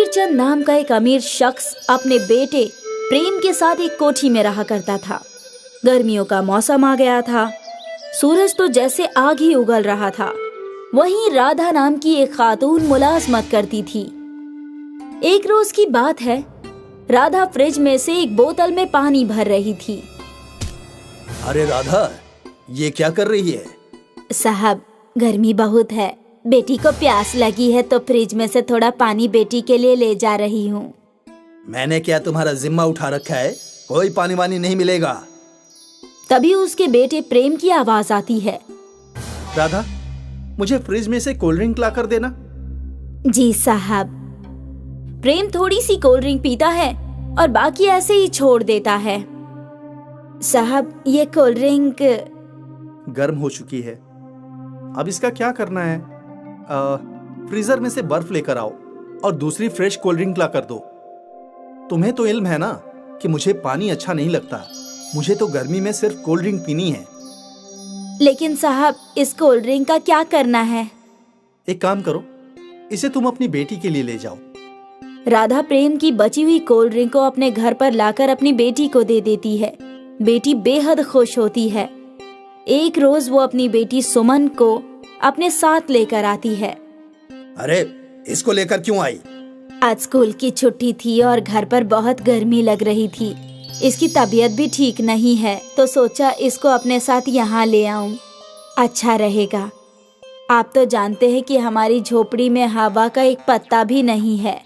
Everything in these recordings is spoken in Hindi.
अमीरचंद नाम का एक अमीर शख्स अपने बेटे प्रेम के साथ एक कोठी में रहा करता था। गर्मियों का मौसम आ गया था। सूरज तो जैसे आग ही उगल रहा था। वहीं राधा नाम की एक खातून मुलाजमत करती थी। एक रोज की बात है, राधा फ्रिज में से एक बोतल में पानी भर रही थी। अरे राधा, ये क्या कर रही है? साहब, गर्मी बहुत है, बेटी को प्यास लगी है तो फ्रिज में से थोड़ा पानी बेटी के लिए ले जा रही हूँ। मैंने क्या तुम्हारा जिम्मा उठा रखा है? कोई पानी वानी नहीं मिलेगा। तभी उसके बेटे प्रेम की आवाज आती है। राधा, मुझे फ्रिज में से कोल्ड ड्रिंक ला कर देना। जी साहब। प्रेम थोड़ी सी कोल्ड ड्रिंक पीता है और बाकी ऐसे ही छोड़ देता है। साहब, ये कोल्ड ड्रिंक गर्म हो चुकी है। अब इसका क्या करना है? फ्रीजर में से बर्फ लेकर आओ और दूसरी फ्रेश कोल्ड ड्रिंक ला कर दो। तुम्हें तो इल्म है ना कि मुझे पानी अच्छा नहीं लगता। मुझे तो गर्मी में सिर्फ कोल्ड ड्रिंक पीनी है। लेकिन साहब, इस कोल्ड ड्रिंक का क्या करना है? एक काम करो, इसे तुम अपनी बेटी के लिए ले जाओ। राधा प्रेम की बची हुई कोल्ड ड्रिंक को अपने घर पर लाकर अपनी बेटी को दे देती है। बेटी बेहद खुश होती है। एक रोज वो अपनी बेटी सुमन को अपने साथ लेकर आती है। अरे, इसको लेकर क्यों आई? आज स्कूल की छुट्टी थी और घर पर बहुत गर्मी लग रही थी। इसकी तबीयत भी ठीक नहीं है तो सोचा इसको अपने साथ यहाँ ले आऊं, अच्छा रहेगा। आप तो जानते हैं कि हमारी झोपड़ी में हवा का एक पत्ता भी नहीं है।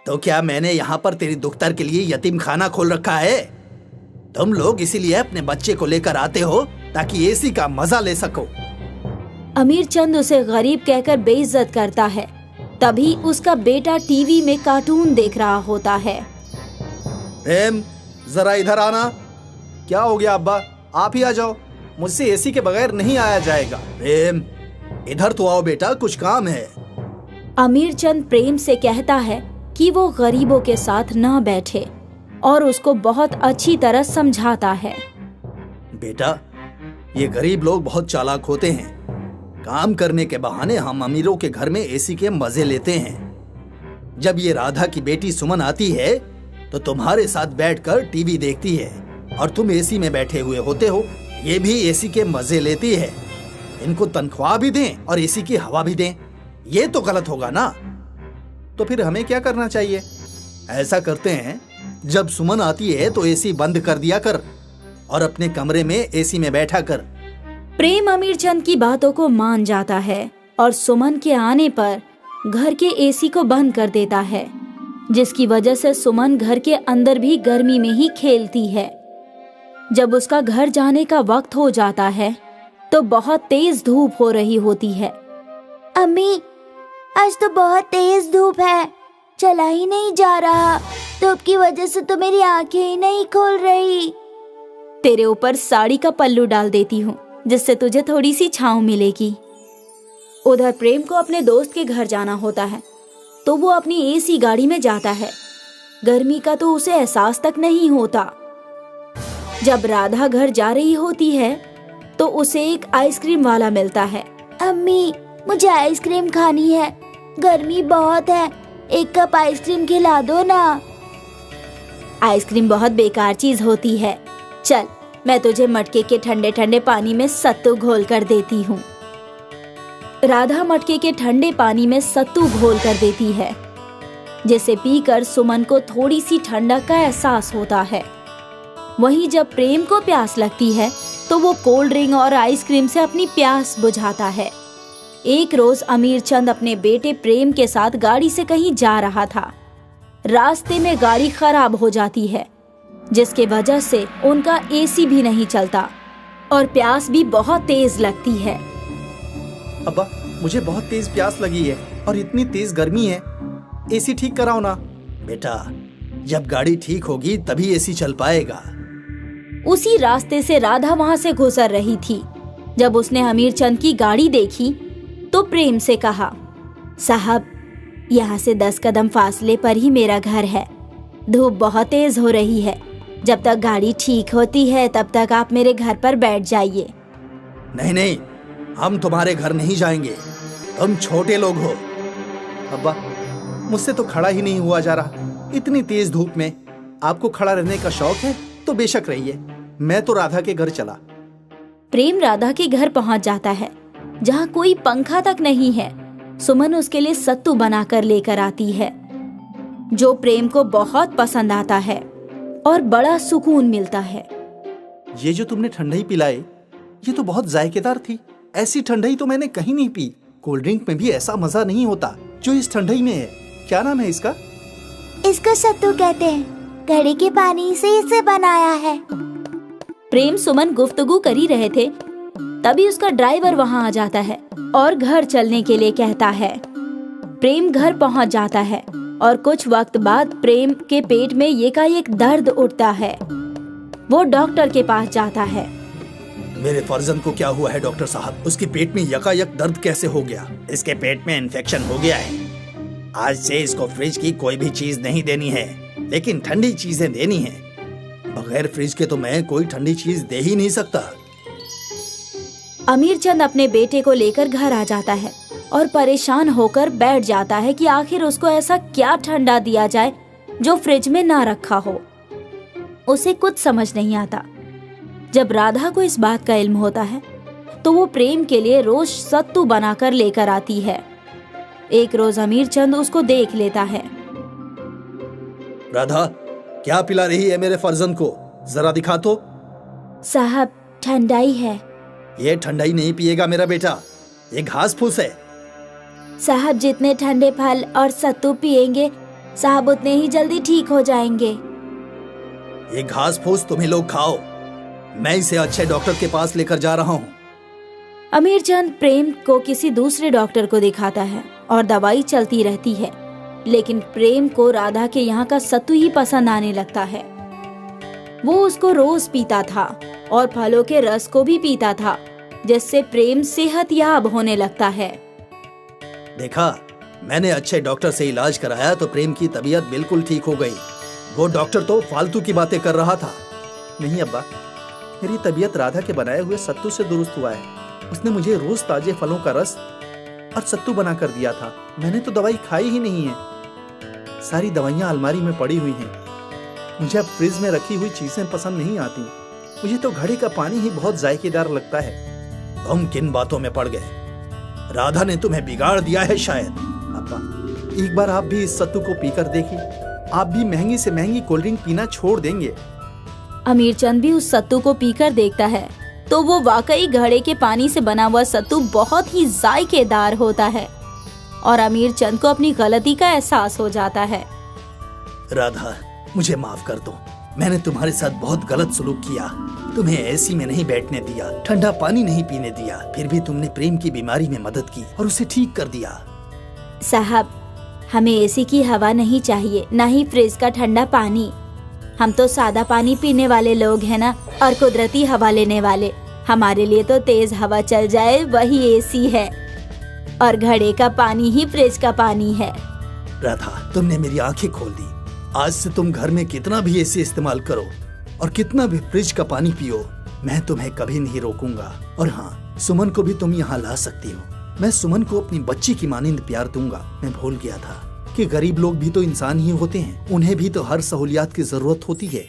तो क्या मैंने यहाँ पर तेरी दुख्तर के लिए यतीम खाना खोल रखा है? तुम लोग इसीलिए अपने बच्चे को लेकर आते हो ताकि एसी का मजा ले सको। अमीरचंद उसे गरीब कहकर बेइज्जत करता है। तभी उसका बेटा टीवी में कार्टून देख रहा होता है। प्रेम, जरा इधर आना। क्या हो गया अब्बा? आप ही आ जाओ, मुझसे एसी के बगैर नहीं आया जाएगा। प्रेम, इधर तो आओ बेटा, कुछ काम है। अमीरचंद प्रेम से कहता है कि वो गरीबों के साथ न बैठे और उसको बहुत अच्छी तरह समझाता है। बेटा, ये गरीब लोग बहुत चालाक होते हैं। काम करने के बहाने हम अमीरों के घर में एसी के मजे लेते हैं। जब ये राधा की बेटी सुमन आती है तो तुम्हारे साथ बैठकर टीवी देखती है और तुम एसी में बैठे हुए होते हो। ये भी एसी के मजे लेती है। इनको तनख्वाह भी दें और एसी की हवा भी दें, ये तो गलत होगा ना। तो फिर हमें क्या करना चाहिए? ऐसा करते हैं, जब सुमन आती है तो एसी बंद कर दिया कर और अपने कमरे में एसी में बैठा कर। प्रेम अमीरचंद की बातों को मान जाता है और सुमन के आने पर घर के एसी को बंद कर देता है, जिसकी वजह से सुमन घर के अंदर भी गर्मी में ही खेलती है। जब उसका घर जाने का वक्त हो जाता है तो बहुत तेज धूप हो रही होती है। अम्मी, आज तो बहुत तेज धूप है, चला ही नहीं जा रहा। धूप की वजह से तो मेरी आंखें ही नहीं खोल रही। तेरे ऊपर साड़ी का पल्लू डाल देती हूँ, जिससे तुझे थोड़ी सी छांव मिलेगी। उधर प्रेम को अपने दोस्त के घर जाना होता है तो वो अपनी एसी गाड़ी में जाता है। गर्मी का तो उसे एहसास तक नहीं होता। जब राधा घर जा रही होती है तो उसे एक आइसक्रीम वाला मिलता है। अम्मी, मुझे आइसक्रीम खानी है, गर्मी बहुत है, एक कप आइसक्रीम खिला दो ना। आइसक्रीम बहुत बेकार चीज होती है। चल, मैं तुझे मटके के ठंडे ठंडे पानी में सत्तू घोल कर देती हूँ। राधा मटके के ठंडे पानी में सत्तू घोल कर देती है, जिसे पीकर सुमन को थोड़ी सी ठंडक का एहसास होता है। वहीं जब प्रेम को प्यास लगती है तो वो कोल्ड ड्रिंक और आइसक्रीम से अपनी प्यास बुझाता है। एक रोज अमीरचंद अपने बेटे प्रेम के साथ गाड़ी से कहीं जा रहा था। रास्ते में गाड़ी खराब हो जाती है, जिसके वजह से उनका एसी भी नहीं चलता और प्यास भी बहुत तेज लगती है। अब्बा, मुझे बहुत तेज प्यास लगी है और इतनी तेज गर्मी है, एसी ठीक कराओ ना। बेटा, जब गाड़ी ठीक होगी तभी एसी चल पाएगा। उसी रास्ते से राधा वहां से गुजर रही थी। जब उसने अमीरचंद की गाड़ी देखी तो प्रेम से कहा, साहब, यहाँ से 10 कदम फासले पर ही मेरा घर है। धूप बहुत तेज हो रही है, जब तक गाड़ी ठीक होती है तब तक आप मेरे घर पर बैठ जाइए। नहीं नहीं, हम तुम्हारे घर नहीं जाएंगे, तुम छोटे लोग हो। अब्बा, मुझसे तो खड़ा ही नहीं हुआ जा रहा। इतनी तेज धूप में आपको खड़ा रहने का शौक है तो बेशक रहिए, मैं तो राधा के घर चला। प्रेम राधा के घर पहुंच जाता है, जहां कोई पंखा तक नहीं है। सुमन उसके लिए सत्तू बनाकर लेकर आती है, जो प्रेम को बहुत पसंद आता है और बड़ा सुकून मिलता है। ये जो तुमने ठंडाई पिलाई, ये तो बहुत जायकेदार थी। ऐसी ठंडाई तो मैंने कहीं नहीं पी। कोल्ड ड्रिंक में भी ऐसा मजा नहीं होता जो इस ठंडाई में है। क्या नाम है इसका? इसको सत्तू कहते हैं। घड़े के पानी से इसे बनाया है। प्रेम सुमन गुफ्तगू कर ही रहे थे, तभी उसका ड्राइवर वहां आ जाता है और घर चलने के लिए कहता है। प्रेम घर पहुंच जाता है और कुछ वक्त बाद प्रेम के पेट में एकाएक दर्द उठता है। वो डॉक्टर के पास जाता है। मेरे फर्जंद को क्या हुआ है डॉक्टर साहब? उसके पेट में यकायक दर्द कैसे हो गया? इसके पेट में इन्फेक्शन हो गया है। आज से इसको फ्रिज की कोई भी चीज नहीं देनी है, लेकिन ठंडी चीजें देनी है। बगैर फ्रिज के तो मैं कोई ठंडी चीज दे ही नहीं सकता। अमीर चंद अपने बेटे को लेकर घर आ जाता है और परेशान होकर बैठ जाता है कि आखिर उसको ऐसा क्या ठंडा दिया जाए जो फ्रिज में ना रखा हो। उसे कुछ समझ नहीं आता। जब राधा को इस बात का इल्म होता है तो वो प्रेम के लिए रोज सत्तू बनाकर लेकर आती है। एक रोज अमीर चंद उसको देख लेता है। राधा, क्या पिला रही है मेरे फर्जंद को? जरा दिखा तो। साहब, ठंडाई है। ये ठंडाई नहीं पिएगा मेरा बेटा, ये घास फूस है। साहब, जितने ठंडे फल और सत्तू पिएंगे साहब उतने ही जल्दी ठीक हो जाएंगे। ये घास फूस तुम्हें लोग खाओ, मैं इसे अच्छे डॉक्टर के पास लेकर जा रहा हूँ। अमीर चंद प्रेम को किसी दूसरे डॉक्टर को दिखाता है और दवाई चलती रहती है, लेकिन प्रेम को राधा के यहाँ का सत्तू ही पसंद आने लगता है। वो उसको रोज पीता था और फलों के रस को भी पीता था, जिससे प्रेम सेहतयाब होने लगता है। देखा, मैंने अच्छे डॉक्टर से इलाज कराया तो प्रेम की तबीयत बिल्कुल ठीक हो गई। वो डॉक्टर तो फालतू की बातें कर रहा था। नहीं अब्बा, मेरी तबीयत राधा के बनाए हुए सत्तू से दुरुस्त हुआ है। उसने मुझे रोज ताजे फलों का रस और सत्तू बना कर दिया था। मैंने तो दवाई खाई ही नहीं है। सारी दवाइयाँ अलमारी में पड़ी हुई हैं। मुझे अब फ्रिज में रखी हुई चीजें पसंद नहीं आती। मुझे तो घड़े का पानी ही बहुत जायकेदार लगता है। तुम किन बातों में पड़ गए? राधा ने तुम्हें बिगाड़ दिया है शायद। अब्बा, एक बार आप भी इस सत्तू को पीकर देखिए। आप भी महंगी से महंगी कोल्ड ड्रिंक पीना छोड़ देंगे। अमीर चंद भी उस सत्तू को पीकर देखता है तो वो वाकई घड़े के पानी से बना हुआ सत्तू बहुत ही जायकेदार होता है और अमीर चंद को अपनी गलती का एहसास हो जाता है। राधा, मुझे माफ कर दो। मैंने तुम्हारे साथ बहुत गलत सलूक किया। तुम्हें एसी में नहीं बैठने दिया, ठंडा पानी नहीं पीने दिया, फिर भी तुमने प्रेम की बीमारी में मदद की और उसे ठीक कर दिया। साहब, हमें एसी की हवा नहीं चाहिए, ना ही फ्रिज का ठंडा पानी। हम तो सादा पानी पीने वाले लोग हैं ना, और कुदरती हवा लेने वाले। हमारे लिए तो तेज हवा चल जाए वही एसी है, और घड़े का पानी ही फ्रिज का पानी है। राधा, तुमने मेरी आंखें खोल दी। आज से तुम घर में कितना भी एसी इस्तेमाल करो और कितना भी फ्रिज का पानी पियो, मैं तुम्हें कभी नहीं रोकूंगा। और हाँ, सुमन को भी तुम यहाँ ला सकती हो। मैं सुमन को अपनी बच्ची की मानिंद प्यार दूंगा। मैं भूल गया था कि गरीब लोग भी तो इंसान ही होते हैं, उन्हें भी तो हर सहूलियात की जरूरत होती है।